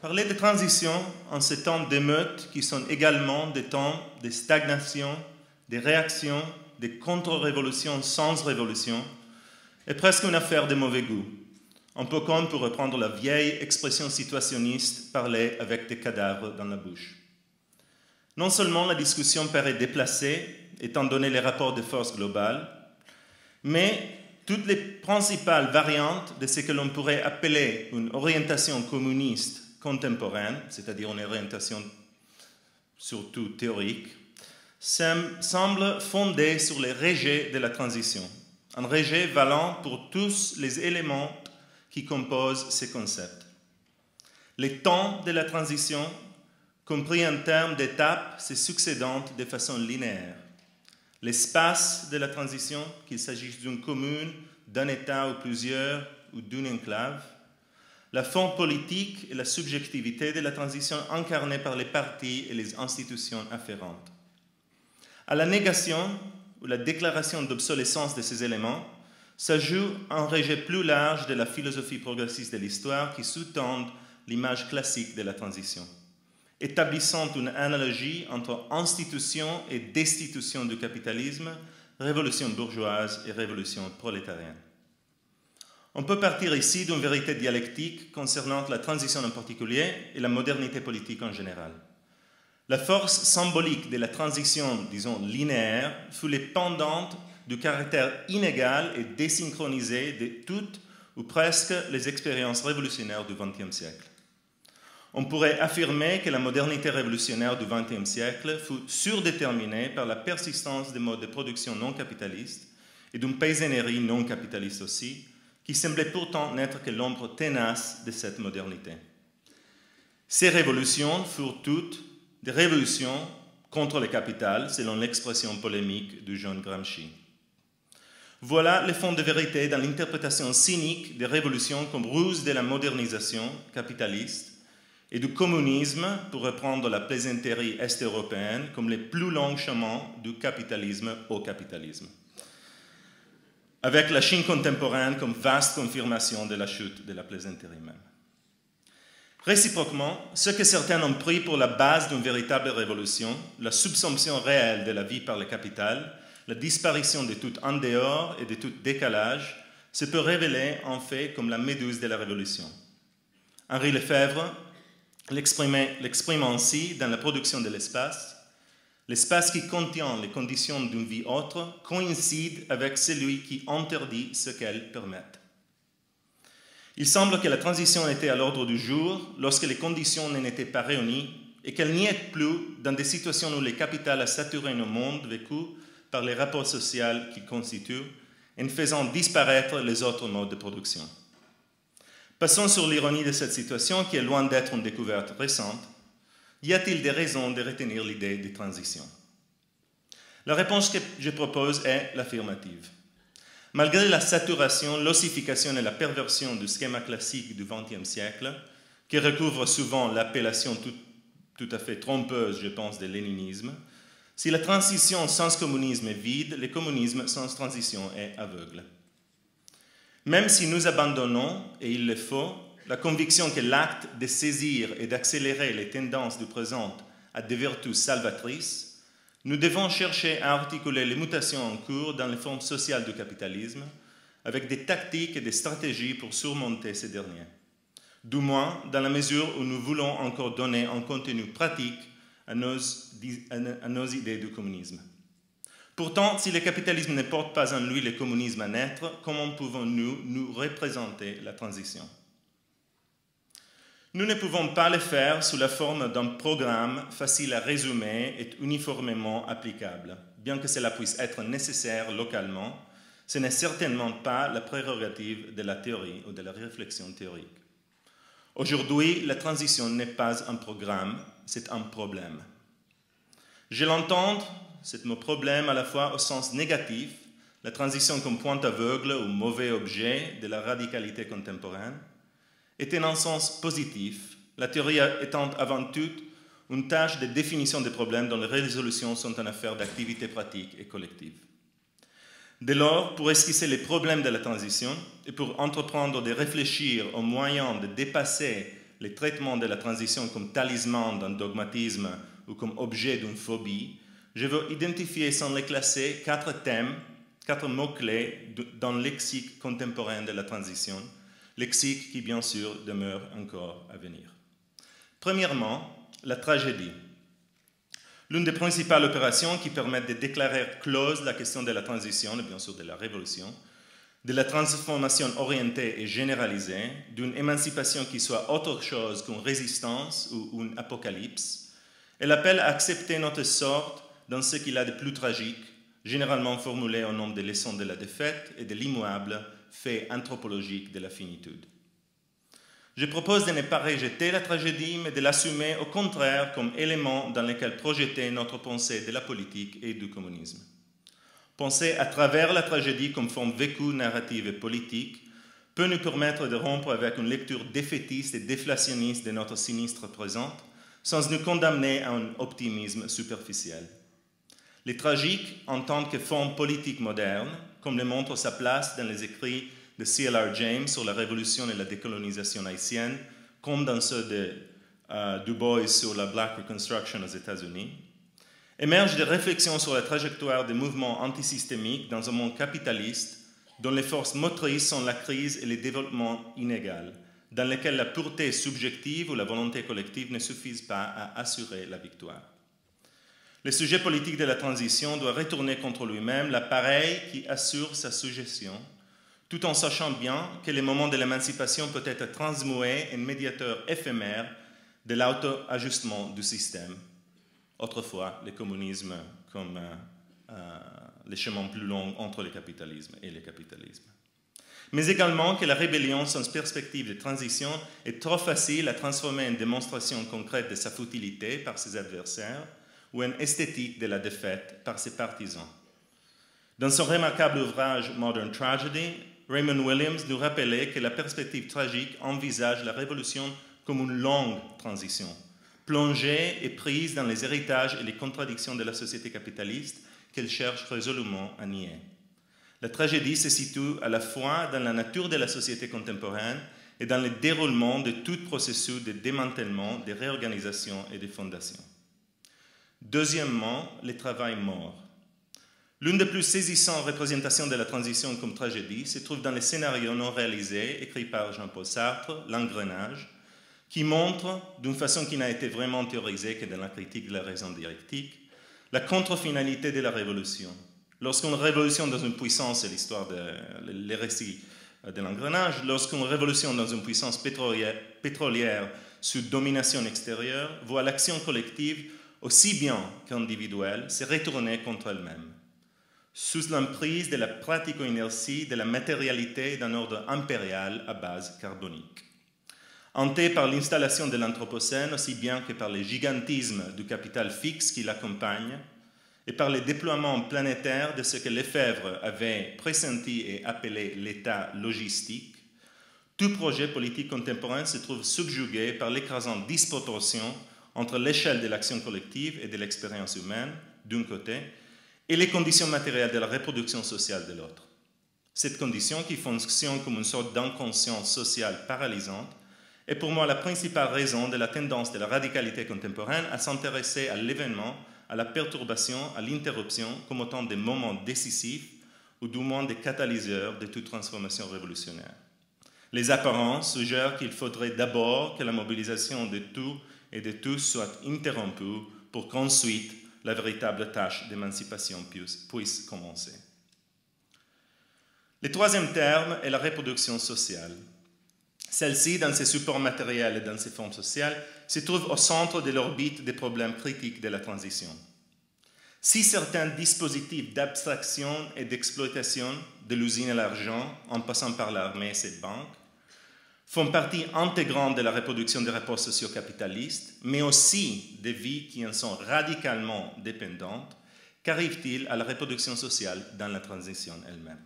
Parler de transition en ces temps d'émeutes qui sont également des temps de stagnation, des réactions, des contre-révolutions sans révolution, est presque une affaire de mauvais goût. Un peu comme, pour reprendre la vieille expression situationniste, parler avec des cadavres dans la bouche. Non seulement la discussion paraît déplacée, étant donné les rapports de force globales, mais toutes les principales variantes de ce que l'on pourrait appeler une orientation communiste contemporaine, c'est-à-dire une orientation surtout théorique, semblent fondées sur les rejets de la transition, un rejet valant pour tous les éléments qui composent ces concepts. Les temps de la transition, compris en termes d'étapes se succédant de façon linéaire. L'espace de la transition, qu'il s'agisse d'une commune, d'un État ou plusieurs, ou d'une enclave. La forme politique et la subjectivité de la transition incarnée par les partis et les institutions afférentes. À la négation ou la déclaration d'obsolescence de ces éléments s'ajoute un rejet plus large de la philosophie progressiste de l'histoire qui sous-tend l'image classique de la transition, établissant une analogie entre institution et destitution du capitalisme, révolution bourgeoise et révolution prolétarienne. On peut partir ici d'une vérité dialectique concernant la transition en particulier et la modernité politique en général. La force symbolique de la transition, disons linéaire, fut les pendantes du caractère inégal et désynchronisé de toutes ou presque les expériences révolutionnaires du XXe siècle. On pourrait affirmer que la modernité révolutionnaire du XXe siècle fut surdéterminée par la persistance des modes de production non capitalistes et d'une paysannerie non capitaliste aussi, qui semblait pourtant n'être que l'ombre tenace de cette modernité. Ces révolutions furent toutes des révolutions contre le capital, selon l'expression polémique du jeune Gramsci. Voilà le fond de vérité dans l'interprétation cynique des révolutions comme ruse de la modernisation capitaliste et du communisme, pour reprendre la plaisanterie est-européenne, comme les plus longs chemins du capitalisme au capitalisme, avec la Chine contemporaine comme vaste confirmation de la chute de la plaisanterie même. Réciproquement, ce que certains ont pris pour la base d'une véritable révolution, la subsomption réelle de la vie par le capital, la disparition de tout en dehors et de tout décalage, se peut révéler en fait comme la méduse de la révolution. Henri Lefebvre l'exprime ainsi dans la production de l'espace. L'espace qui contient les conditions d'une vie autre coïncide avec celui qui interdit ce qu'elles permettent. Il semble que la transition était à l'ordre du jour lorsque les conditions n'en étaient pas réunies et qu'elle n'y est plus dans des situations où le capital a saturé nos mondes vécus par les rapports sociaux qu'il constitue, en faisant disparaître les autres modes de production. Passons sur l'ironie de cette situation qui est loin d'être une découverte récente. Y a-t-il des raisons de retenir l'idée de transition? La réponse que je propose est l'affirmative. Malgré la saturation, l'ossification et la perversion du schéma classique du XXe siècle, qui recouvre souvent l'appellation tout à fait trompeuse, je pense, de léninisme, si la transition sans communisme est vide, le communisme sans transition est aveugle. Même si nous abandonnons, et il le faut, la conviction que l'acte de saisir et d'accélérer les tendances du présent a des vertus salvatrices, nous devons chercher à articuler les mutations en cours dans les formes sociales du capitalisme avec des tactiques et des stratégies pour surmonter ces derniers. Du moins, dans la mesure où nous voulons encore donner un contenu pratique à nos idées du communisme. Pourtant, si le capitalisme ne porte pas en lui le communisme à naître, comment pouvons-nous nous représenter la transition? Nous ne pouvons pas le faire sous la forme d'un programme facile à résumer et uniformément applicable. Bien que cela puisse être nécessaire localement, ce n'est certainement pas la prérogative de la théorie ou de la réflexion théorique. Aujourd'hui, la transition n'est pas un programme, c'est un problème. Je l'entends, c'est mon problème à la fois au sens négatif, la transition comme point aveugle ou mauvais objet de la radicalité contemporaine, est en un sens positif, la théorie étant avant tout une tâche de définition des problèmes dont les résolutions sont une affaire d'activité pratique et collective. Dès lors, pour esquisser les problèmes de la transition et pour entreprendre de réfléchir aux moyens de dépasser les traitements de la transition comme talisman d'un dogmatisme ou comme objet d'une phobie, je veux identifier sans les classer 4 thèmes, 4 mots-clés dans le lexique contemporain de la transition, lexique qui bien sûr demeure encore à venir. Premièrement, la tragédie. L'une des principales opérations qui permettent de déclarer close la question de la transition, et bien sûr de la révolution, de la transformation orientée et généralisée, d'une émancipation qui soit autre chose qu'une résistance ou une apocalypse, est l'appel à accepter notre sort dans ce qu'il a de plus tragique, généralement formulé au nom des leçons de la défaite et de l'immuable fait anthropologique de la finitude. Je propose de ne pas rejeter la tragédie, mais de l'assumer au contraire comme élément dans lequel projeter notre pensée de la politique et du communisme. Penser à travers la tragédie comme forme vécue, narrative et politique peut nous permettre de rompre avec une lecture défaitiste et déflationniste de notre sinistre présent, sans nous condamner à un optimisme superficiel. Les tragiques, en tant que forme politique moderne, comme le montre sa place dans les écrits de C.L.R. James sur la révolution et la décolonisation haïtienne, comme dans ceux de Du Bois sur la Black Reconstruction aux États-Unis, émergent des réflexions sur la trajectoire des mouvements antisystémiques dans un monde capitaliste dont les forces motrices sont la crise et le développement inégal, dans lequel la pureté subjective ou la volonté collective ne suffisent pas à assurer la victoire. Le sujet politique de la transition doit retourner contre lui-même l'appareil qui assure sa suggestion, tout en sachant bien que le moment de l'émancipation peut être transmué en médiateur éphémère de l'auto-ajustement du système. Autrefois, le communisme comme le chemin plus long entre le capitalisme et le capitalisme. Mais également que la rébellion sans perspective de transition est trop facile à transformer en démonstration concrète de sa futilité par ses adversaires ou en esthétique de la défaite par ses partisans. Dans son remarquable ouvrage Modern Tragedy, Raymond Williams nous rappelait que la perspective tragique envisage la révolution comme une longue transition, plongée et prise dans les héritages et les contradictions de la société capitaliste qu'elle cherche résolument à nier. La tragédie se situe à la fois dans la nature de la société contemporaine et dans le déroulement de tout processus de démantèlement, de réorganisation et de fondation. Deuxièmement, le travail mort. L'une des plus saisissantes représentations de la transition comme tragédie se trouve dans les scénarios non réalisés écrits par Jean-Paul Sartre, L'Engrenage, qui montre, d'une façon qui n'a été vraiment théorisée que dans la critique de la raison dialectique, la contre-finalité de la révolution. Lorsqu'une révolution dans une puissance, c'est l'histoire les récits de l'engrenage, lorsqu'une révolution dans une puissance pétrolière sous domination extérieure voit l'action collective aussi bien qu'individuelle se retourner contre elle-même, sous l'emprise de la pratico-inertie de la matérialité d'un ordre impérial à base carbonique. Hanté par l'installation de l'Anthropocène aussi bien que par le gigantisme du capital fixe qui l'accompagne et par le déploiement planétaire de ce que Lefebvre avait pressenti et appelé l'état logistique, tout projet politique contemporain se trouve subjugué par l'écrasante disproportion entre l'échelle de l'action collective et de l'expérience humaine, d'un côté, et les conditions matérielles de la reproduction sociale de l'autre. Cette condition, qui fonctionne comme une sorte d'inconscience sociale paralysante, est pour moi la principale raison de la tendance de la radicalité contemporaine à s'intéresser à l'événement, à la perturbation, à l'interruption comme autant de moments décisifs ou du moins des catalyseurs de toute transformation révolutionnaire. Les apparences suggèrent qu'il faudrait d'abord que la mobilisation de tout et de tous soit interrompue pour qu'ensuite la véritable tâche d'émancipation puisse commencer. Le troisième terme est la reproduction sociale. Celle-ci, dans ses supports matériels et dans ses formes sociales, se trouve au centre de l'orbite des problèmes critiques de la transition. Si certains dispositifs d'abstraction et d'exploitation de l'usine à l'argent, en passant par l'armée et ses banques, font partie intégrante de la reproduction des rapports socio-capitalistes, mais aussi des vies qui en sont radicalement dépendantes, qu'arrive-t-il à la reproduction sociale dans la transition elle-même?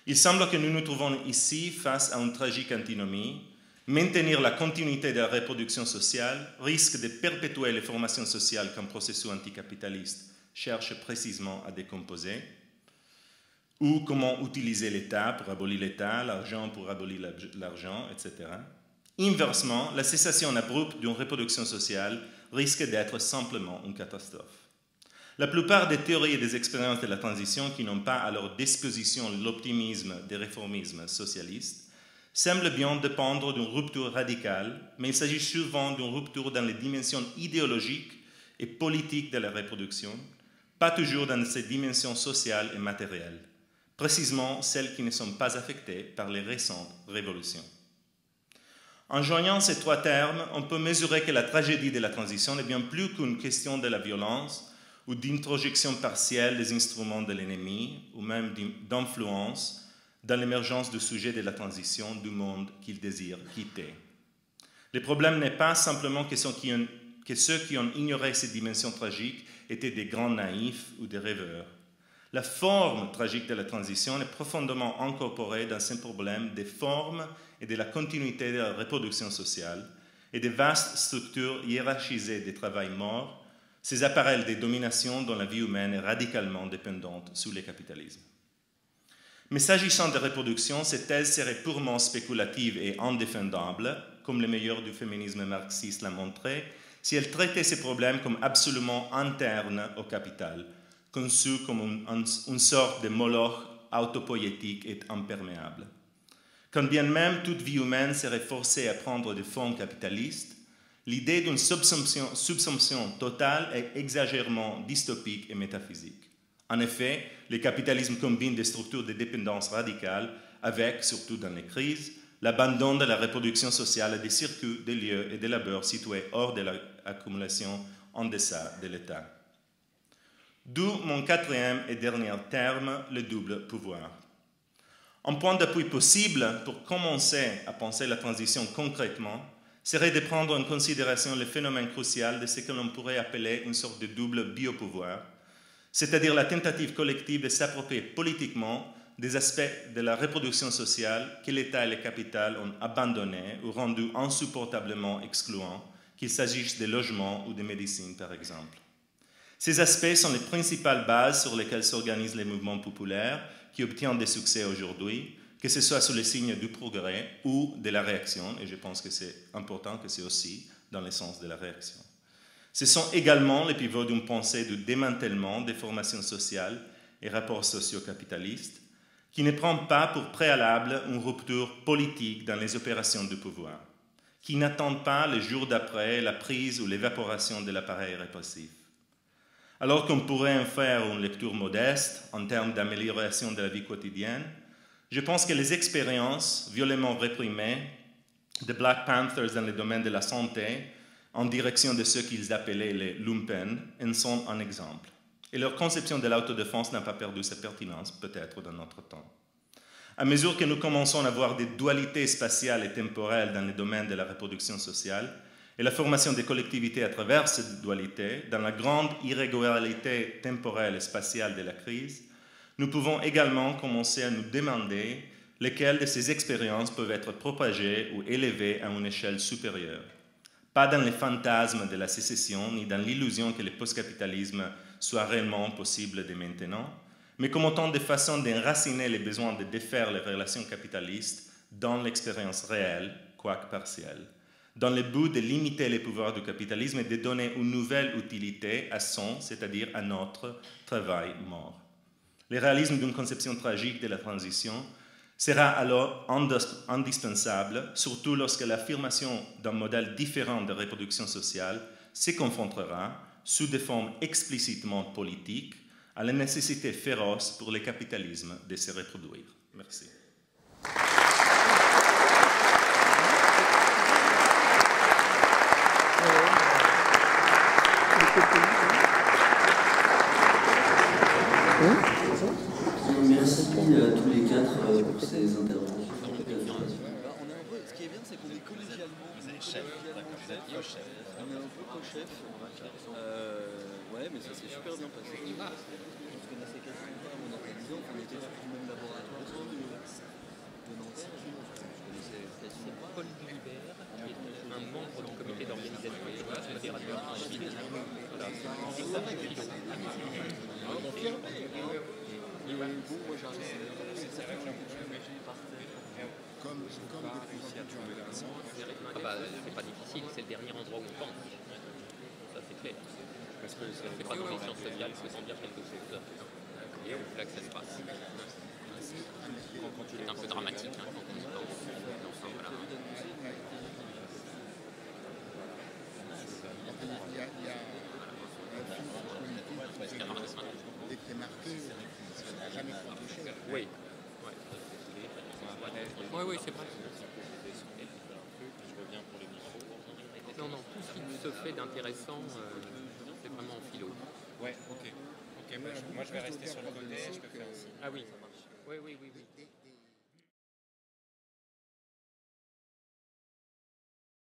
Il semble que nous nous trouvons ici face à une tragique antinomie. Maintenir la continuité de la reproduction sociale risque de perpétuer les formations sociales qu'un processus anticapitaliste cherche précisément à décomposer, ou comment utiliser l'État pour abolir l'État, l'argent pour abolir l'argent, etc. Inversement, la cessation abrupte d'une reproduction sociale risque d'être simplement une catastrophe. La plupart des théories et des expériences de la transition qui n'ont pas à leur disposition l'optimisme des réformismes socialistes semblent bien dépendre d'une rupture radicale, mais il s'agit souvent d'une rupture dans les dimensions idéologiques et politiques de la reproduction, pas toujours dans ses dimensions sociales et matérielles, précisément celles qui ne sont pas affectées par les récentes révolutions. En joignant ces trois termes, on peut mesurer que la tragédie de la transition n'est bien plus qu'une question de la violence ou d'introjection partielle des instruments de l'ennemi, ou même d'influence dans l'émergence du sujet de la transition du monde qu'il désire quitter. Le problème n'est pas simplement que ceux qui ont ignoré ces dimensions tragiques étaient des grands naïfs ou des rêveurs. La forme tragique de la transition est profondément incorporée dans ce problème des formes et de la continuité de la reproduction sociale et des vastes structures hiérarchisées des travail morts, ces appareils de domination dont la vie humaine est radicalement dépendante sous le capitalisme. Mais s'agissant de reproduction, ces thèses seraient purement spéculatives et indéfendables, comme les meilleurs du féminisme marxiste l'ont montré, si elles traitaient ces problèmes comme absolument internes au capital, conçus comme une sorte de moloch autopoétique et imperméable. Quand bien même toute vie humaine serait forcée à prendre des formes capitalistes, l'idée d'une subsumption totale est exagérément dystopique et métaphysique. En effet, le capitalisme combine des structures de dépendance radicale avec, surtout dans les crises, l'abandon de la reproduction sociale et des circuits de lieux et de labeur situés hors de l'accumulation en deçà de l'État. D'où mon quatrième et dernier terme, le double pouvoir. Un point d'appui possible pour commencer à penser la transition concrètement serait de prendre en considération le phénomène crucial de ce que l'on pourrait appeler une sorte de double biopouvoir, c'est-à-dire la tentative collective de s'approprier politiquement des aspects de la reproduction sociale que l'État et le capital ont abandonnés ou rendus insupportablement excluants, qu'il s'agisse de logement ou de médecine par exemple. Ces aspects sont les principales bases sur lesquelles s'organisent les mouvements populaires qui obtiennent des succès aujourd'hui, que ce soit sous le signe du progrès ou de la réaction, et je pense que c'est important que c'est aussi dans le sens de la réaction. Ce sont également les pivots d'une pensée du démantèlement des formations sociales et rapports socio-capitalistes, qui ne prend pas pour préalable une rupture politique dans les opérations de pouvoir, qui n'attendent pas le jour d'après la prise ou l'évaporation de l'appareil répressif. Alors qu'on pourrait en faire une lecture modeste en termes d'amélioration de la vie quotidienne, je pense que les expériences violemment réprimées des Black Panthers dans le domaine de la santé en direction de ceux qu'ils appelaient les lumpen en sont un exemple. Et leur conception de l'autodéfense n'a pas perdu sa pertinence, peut-être dans notre temps. À mesure que nous commençons à voir des dualités spatiales et temporelles dans le domaine de la reproduction sociale, et la formation des collectivités à travers cette dualité, dans la grande irrégularité temporelle et spatiale de la crise, nous pouvons également commencer à nous demander lesquelles de ces expériences peuvent être propagées ou élevées à une échelle supérieure. Pas dans les fantasmes de la sécession, ni dans l'illusion que le post-capitalisme soit réellement possible dès maintenant, mais comme autant de façons d'enraciner les besoins de défaire les relations capitalistes dans l'expérience réelle, quoique partielle, dans le but de limiter les pouvoirs du capitalisme et de donner une nouvelle utilité à son, c'est-à-dire à notre travail mort. Le réalisme d'une conception tragique de la transition sera alors indispensable, surtout lorsque l'affirmation d'un modèle différent de reproduction sociale se confrontera, sous des formes explicitement politiques, à la nécessité féroce pour le capitalisme de se reproduire. Merci. Merci à tous les quatre pour ces interventions. Ce qui est bien, c'est qu'on est collégialement. Vous êtes chef. On est un peu co-chef. Ouais, mais ça s'est super bien passé. On se connaissait quasiment pas, on a fait 10 ans, on était sur le même laboratoire de Nanterre. Je connaissais quasiment pas. Paul Gulibert, qui est un membre du comité d'organisation des modérateurs en Chine. Voilà, c'est ça, bon, moi j'arrive, c'est ça que je partais. comme de plus en plus intéressant. Ah bah, c'est pas difficile, c'est le dernier endroit où on pense. Ça c'est clair. Parce que c'est pas dans les sciences sociales que sans dire quelque chose. Et là que ça se passe. C'est un peu dramatique hein, quand on y pense. Enfin, voilà. Il y a un film politique qui est marqué, ça n'a jamais protéché. Oui. Oui, c'est vrai. Non, tout ce qui se fait d'intéressant, c'est vraiment en philo. Ouais, ok. Moi je vais rester sur le côté, je peux faire aussi. Ah oui, ça marche. Oui.